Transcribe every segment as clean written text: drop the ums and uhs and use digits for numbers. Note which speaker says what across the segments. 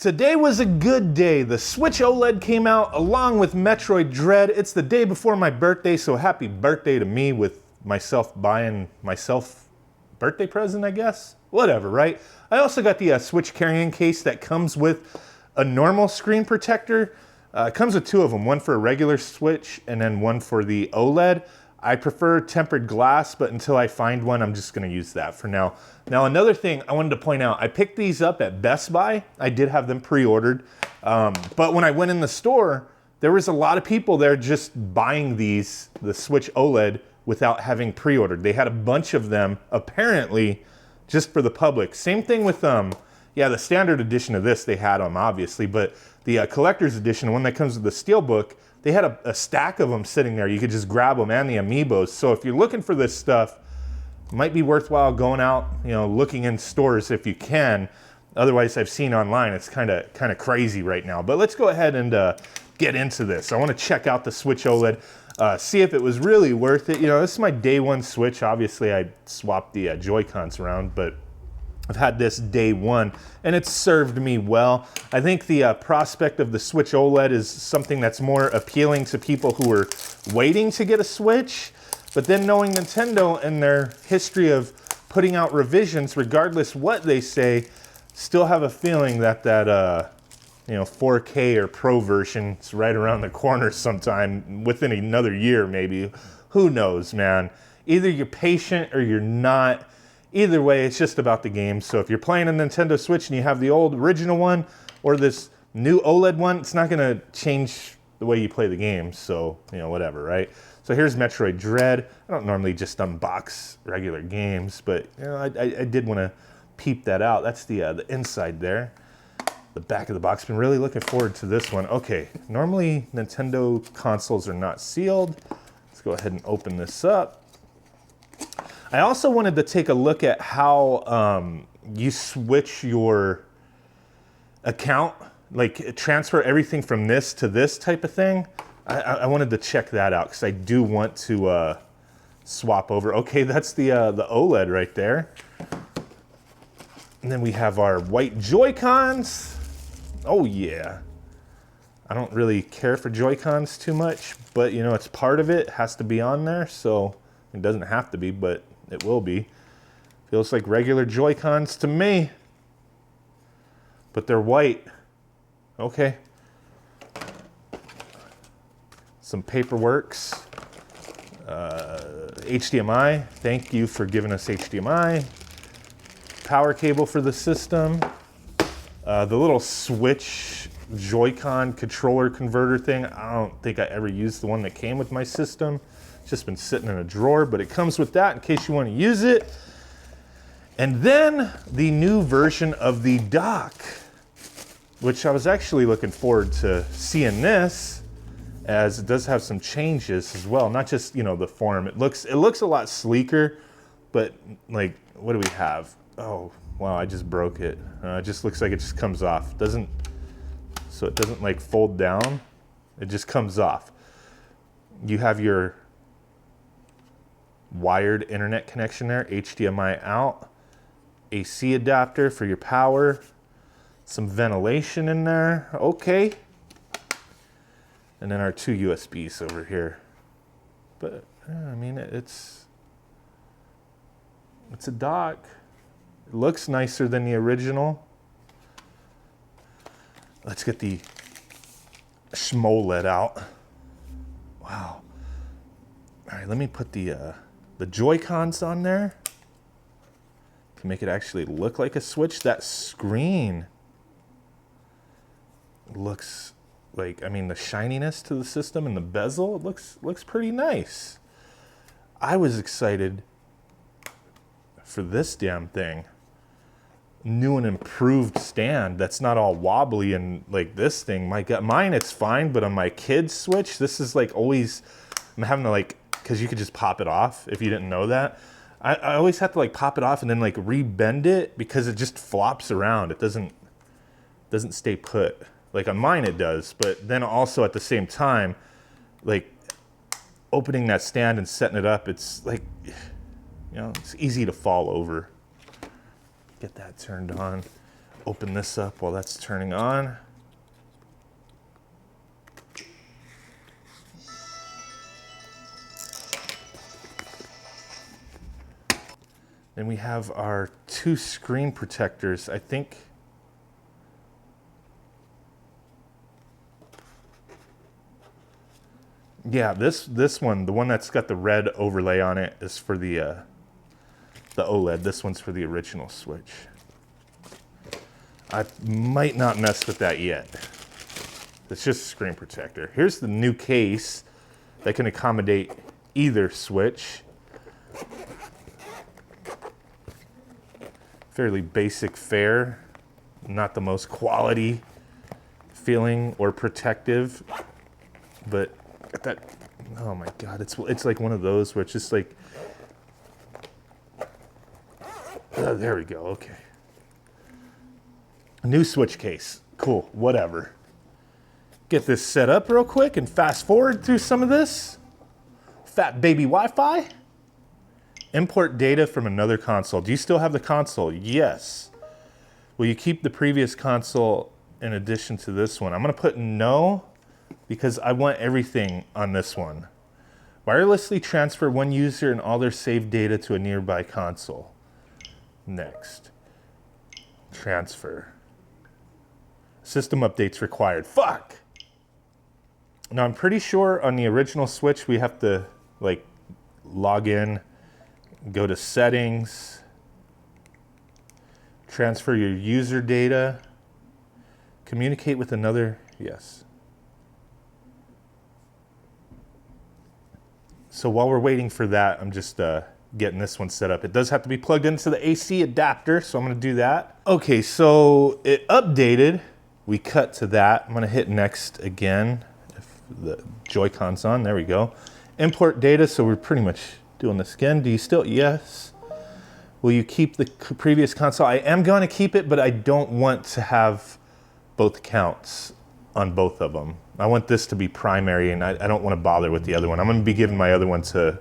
Speaker 1: Today was a good day. The Switch OLED came out along with Metroid Dread. It's the day before my birthday, so happy birthday to me with myself buying myself birthday present, I guess. Whatever, right? I also got the Switch carrying case that comes with a normal screen protector. It comes with two of them, one for a regular Switch and then one for the OLED. I prefer tempered glass, but until I find one, I'm just gonna use that for now. Now, another thing I wanted to point out, I picked these up at Best Buy. I did have them pre-ordered, but when I went in the store, there was a lot of people there just buying these, the Switch OLED, without having pre-ordered. They had a bunch of them, apparently, just for the public. Same thing with, yeah, the standard edition of this, they had them, obviously, but the collector's edition, one that comes with the steelbook, they had a stack of them sitting there. You could just grab them and the amiibos. So if you're looking for this stuff, it might be worthwhile going out, you know, looking in stores if you can. Otherwise, I've seen online, it's kind of crazy right now. But let's go ahead and get into this. I want to check out the Switch OLED, see if it was really worth it. You know, this is my day one Switch. Obviously, I swapped the Joy-Cons around, but I've had this day one, and it's served me well. I think the prospect of the Switch OLED is something that's more appealing to people who are waiting to get a Switch, but then knowing Nintendo and their history of putting out revisions, regardless what they say, still have a feeling that you know, 4K or Pro version is right around the corner sometime, within another year maybe. Who knows, man? Either you're patient or you're not. Either way, it's just about the game. So if you're playing a Nintendo Switch and you have the old original one or this new OLED one, it's not gonna change the way you play the game. So, you know, whatever, right? So here's Metroid Dread. I don't normally just unbox regular games, but you know, I did wanna peep that out. That's the inside there. The back of the box. Been really looking forward to this one. Okay, normally Nintendo consoles are not sealed. Let's go ahead and open this up. I also wanted to take a look at how you switch your account, like transfer everything from this to this type of thing. I wanted to check that out because I do want to swap over. Okay, that's the OLED right there. And then we have our white Joy-Cons. Oh yeah. I don't really care for Joy-Cons too much, but you know, it's part of it. It has to be on there, so it doesn't have to be, but it will be. Feels like regular Joy-Cons to me, but they're white. Okay. Some paperworks. HDMI. Thank you for giving us HDMI. Power cable for the system. The little Switch Joy-Con controller converter thing. I don't think I ever used the one that came with my system. It's just been sitting in a drawer, but it comes with that in case you want to use it. And then the new version of the dock, which I was actually looking forward to seeing this, as it does have some changes as well. Not just, you know, the form. It looks a lot sleeker, but like, what do we have? Oh, wow, I just broke it. It just looks like it just comes off. So it doesn't like fold down. It just comes off. You have your wired internet connection there, HDMI out, AC adapter for your power, some ventilation in there, okay. And then our two USBs over here. But, I mean, it's a dock. It looks nicer than the original. Let's get the SMOLED out. Wow. All right, let me put the Joy-Cons on there to make it actually look like a Switch. That screen looks like, I mean, the shininess to the system and the bezel, it looks pretty nice. I was excited for this damn thing. New and improved stand that's not all wobbly and like this thing. Mine it's fine, but on my kid's Switch, this is like always, I'm having to like, because you could just pop it off if you didn't know that. I always have to like pop it off and then like rebend it because it just flops around. It doesn't stay put. Like on mine it does, but then also at the same time, like opening that stand and setting it up, it's like, you know, it's easy to fall over. Get that turned on. open this up while that's turning on. Then we have our 2 screen protectors, I think. Yeah, this one, the one that's got the red overlay on it, is for the OLED. This one's for the original Switch. I might not mess with that yet. It's just a screen protector. Here's the new case that can accommodate either Switch. Fairly basic fare, not the most quality feeling or protective, but that, oh my God, it's like one of those where it's just like, there we go, okay. New Switch case, cool, whatever. Get this set up real quick and fast forward through some of this. Fat baby Wi-Fi. Import data from another console. Do you still have the console? Yes. Will you keep the previous console in addition to this one? I'm gonna put no, because I want everything on this one. Wirelessly transfer one user and all their saved data to a nearby console. Next. Transfer. System updates required. Fuck! Now I'm pretty sure on the original Switch we have to like log in, go to settings, transfer your user data, communicate with another, yes. So while we're waiting for that, I'm just getting this one set up. It does have to be plugged into the AC adapter, so I'm gonna do that. Okay, so it updated. We cut to that. I'm gonna hit next again. If the Joy-Con's on, there we go. Import data, so we're pretty much doing this again. Do you still, yes. Will you keep the previous console? I am gonna keep it, but I don't want to have both accounts on both of them. I want this to be primary, and I don't want to bother with the other one. I'm going to be giving my other one to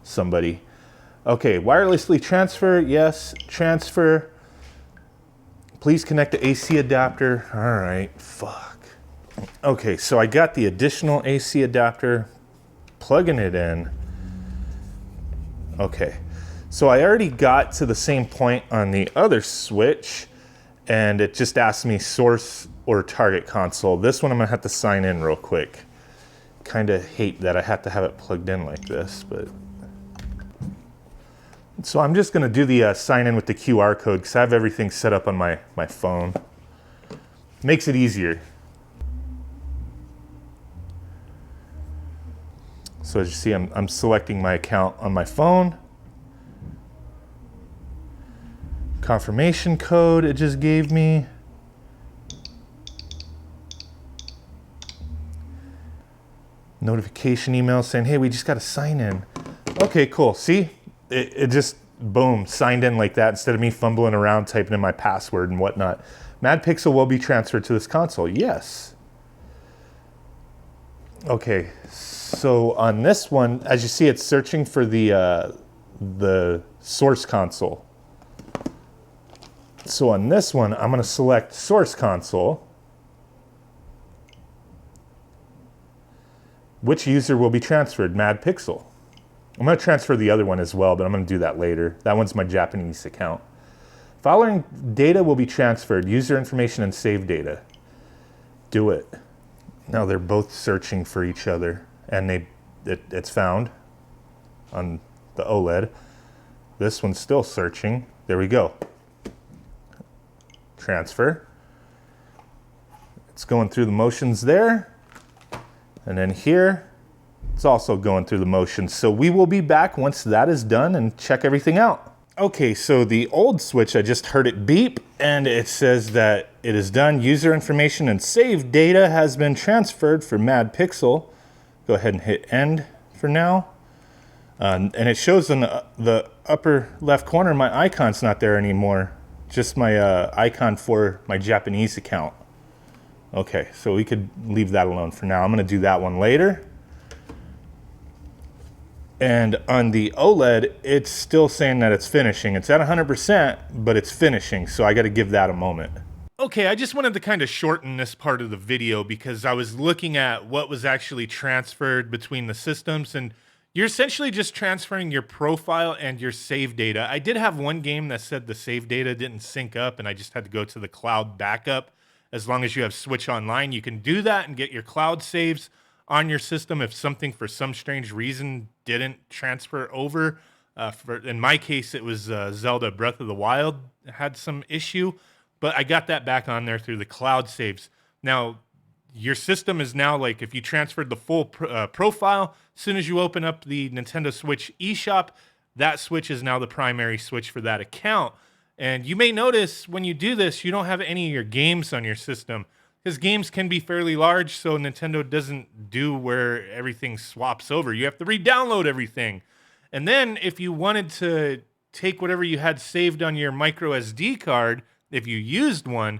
Speaker 1: somebody. Okay, wirelessly transfer, yes. Transfer. Please connect the AC adapter. All right, fuck. Okay, so I got the additional AC adapter, plugging it in. Okay, so I already got to the same point on the other Switch, and it just asked me source or target console. This one I'm gonna have to sign in real quick. Kind of hate that I have to have it plugged in like this, but. So I'm just gonna do the sign in with the QR code because I have everything set up on my phone. Makes it easier. So as you see, I'm selecting my account on my phone. Confirmation code it just gave me. Notification email saying, hey, we just got to sign in. Okay, cool. See, it just, boom, signed in like that instead of me fumbling around typing in my password and whatnot. Madlittlepixel will be transferred to this console. Yes. Okay, so on this one, as you see, it's searching for the source console. So on this one, I'm going to select source console. Which user will be transferred? Madlittlepixel. I'm going to transfer the other one as well, but I'm going to do that later. That one's my Japanese account. Following data will be transferred, user information and save data. Do it. Now they're both searching for each other, and it's found on the OLED. This one's still searching. There we go. Transfer. It's going through the motions there. And then here, it's also going through the motions. So we will be back once that is done and check everything out. Okay, so the old Switch, I just heard it beep, and it says that it is done. User information and saved data has been transferred for Madlittlepixel. Go ahead and hit end for now. And it shows in the upper left corner, my icon's not there anymore. Just my icon for my Japanese account. Okay, so we could leave that alone for now. I'm gonna do that one later. And on the OLED, it's still saying that it's finishing. It's at 100%, but it's finishing, so I gotta give that a moment. Okay, I just wanted to kind of shorten this part of the video because I was looking at what was actually transferred between the systems, and you're essentially just transferring your profile and your save data. I did have one game that said the save data didn't sync up and I just had to go to the cloud backup. As long as you have Switch Online, you can do that and get your cloud saves on your system if something for some strange reason didn't transfer over. In my case, it was Zelda Breath of the Wild had some issue, but I got that back on there through the cloud saves. Now, your system is now like if you transferred the full profile, as soon as you open up the Nintendo Switch eShop, that Switch is now the primary Switch for that account. And you may notice when you do this, you don't have any of your games on your system because games can be fairly large, so Nintendo doesn't do where everything swaps over. You have to re-download everything. And then if you wanted to take whatever you had saved on your micro SD card, if you used one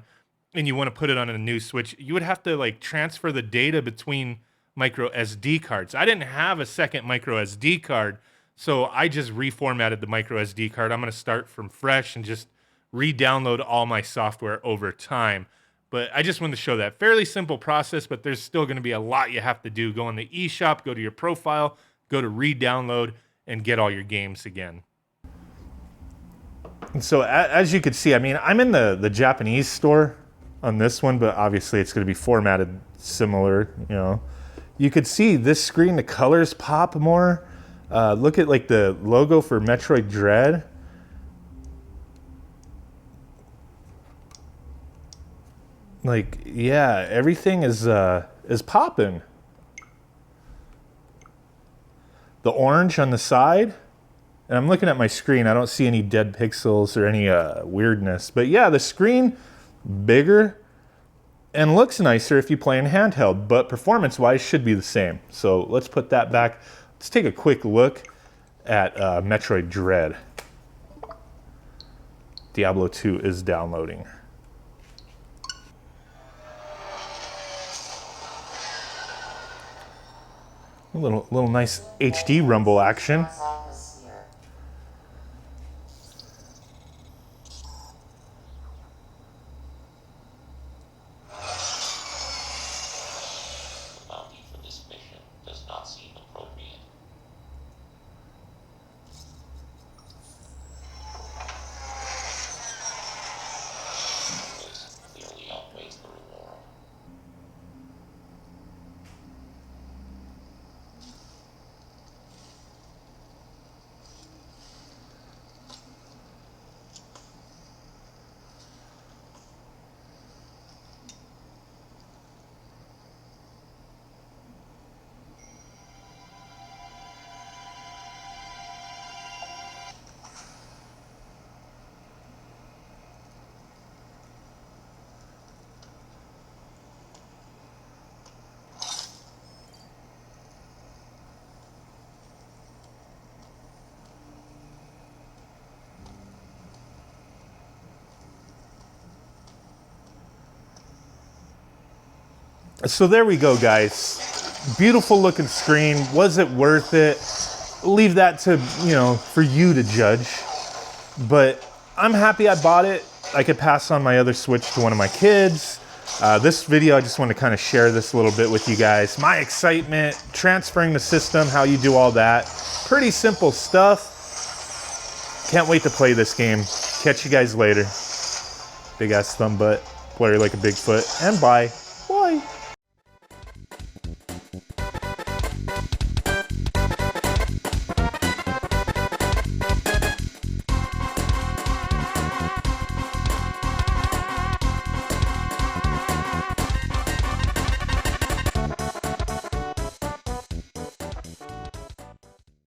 Speaker 1: and you want to put it on a new Switch, you would have to like transfer the data between micro SD cards. I didn't have a second micro SD card, so I just reformatted the micro SD card. I'm going to start from fresh and just re-download all my software over time. But I just wanted to show that fairly simple process, but there's still going to be a lot you have to do. Go in the eShop, go to your profile, go to re-download, and get all your games again. And so as you could see, I mean, I'm in the Japanese store on this one, but obviously it's going to be formatted similar, you know. You could see this screen, the colors pop more. Look at like the logo for Metroid Dread. Like, yeah, everything is popping. The orange on the side, and I'm looking at my screen. I don't see any dead pixels or any weirdness. But yeah, the screen bigger and looks nicer if you play in handheld, but performance-wise should be the same. So let's put that back. Let's take a quick look at Metroid Dread. Diablo 2 is downloading. A little nice HD rumble action. So there we go, guys. Beautiful looking screen. Was it worth it? Leave that to, you know, for you to judge. But I'm happy I bought it. I could pass on my other Switch to one of my kids. This video, I just want to kind of share this a little bit with you guys. My excitement, transferring the system, how you do all that. Pretty simple stuff. Can't wait to play this game. Catch you guys later. Big ass thumb butt. Play like a Bigfoot. And bye. Bye.